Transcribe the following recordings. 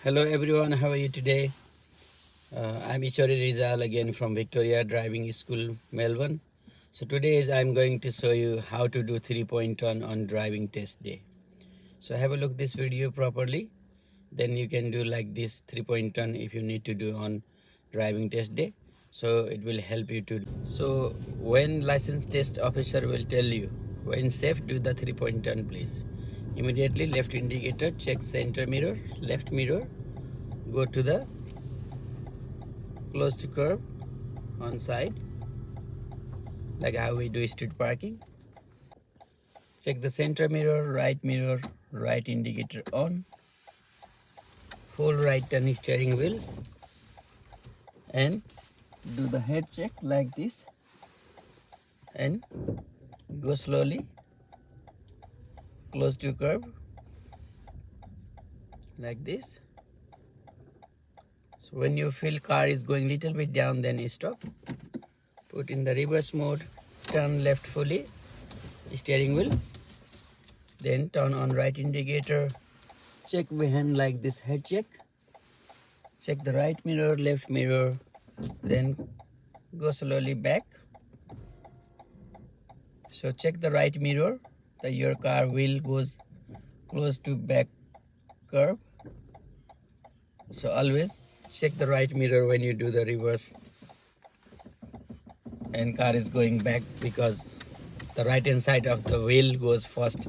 Hello everyone, how are you today? I'm Ishori Rizal again from Victoria Driving School, Melbourne. So today I'm going to show you how to do 3-point turn on driving test day. So have a look this video properly. Then you can do like this 3-point turn if you need to do on driving test day. So it will help you to. So when license test officer will tell you, when safe, do the 3-point turn please. Immediately left indicator, check center mirror, left mirror, go to the close to curb on side, like how we do street parking. Check the center mirror, right indicator on, full right turn steering wheel, and do the head check like this, and go slowly close to curb like this. So when you feel car is going little bit down, then you stop, put in the reverse mode, turn left fully, steering wheel, then turn on right indicator, check behind like this head check, check the right mirror, left mirror, then go slowly back. So check the right mirror, that your car wheel goes close to back curb. So always check the right mirror when you do the reverse and car is going back, because the right hand side of the wheel goes first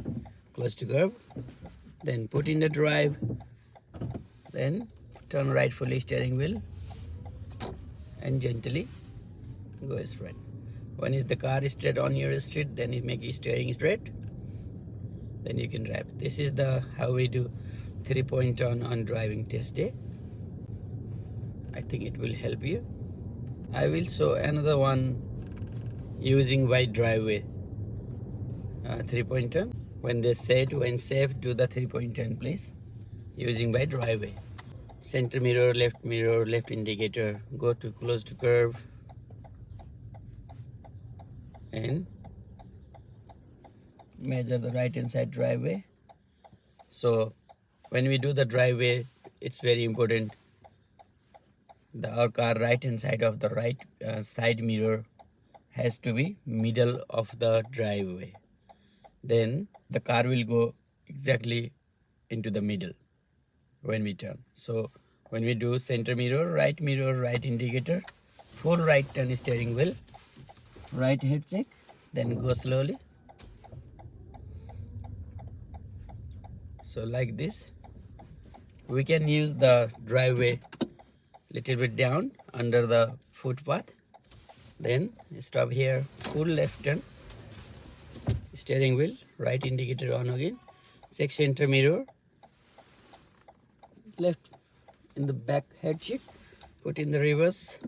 close to curb. Then put in the drive, then turn right fully steering wheel and gently go straight. When is the car is straight on your street, then you make steering straight, then you can drive. This is the how we do 3-point turn on driving test day. I think it will help you. I will show another one using wide driveway 3-point turn. When they said when safe, do the 3-point turn please, using by driveway. Center mirror, left indicator, go to close to curb and measure the right hand side driveway. So when we do the driveway, it's very important, our car right hand side of the right side mirror has to be middle of the driveway. Then the car will go exactly into the middle when we turn. So when we do center mirror, right indicator, full right turn steering wheel, right head check, then go slowly. So like this, we can use the driveway little bit down under the footpath, then stop here, full left turn steering wheel, right indicator on again, check center mirror, left in the back head check, put in the reverse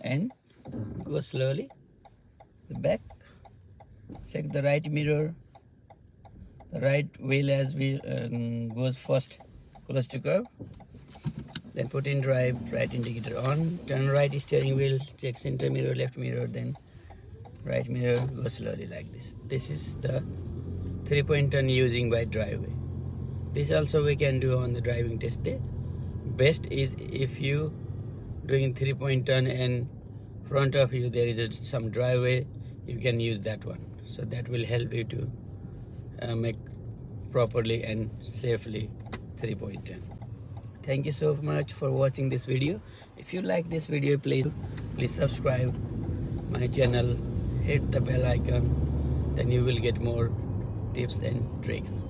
and go slowly the back, check the right mirror, the right wheel as we goes first close to curb, then put in drive, right indicator on, turn right steering wheel, check center mirror, left mirror, then right mirror, go slowly like this. This is the 3-point turn using by driveway. This also we can do on the driving test day. Best is if you doing 3-point turn and front of you there is some driveway, you can use that one. So that will help you to make properly and safely 3-point turn. Thank you so much for watching this video. If you like this video, please subscribe my channel, hit the bell icon, then you will get more tips and tricks.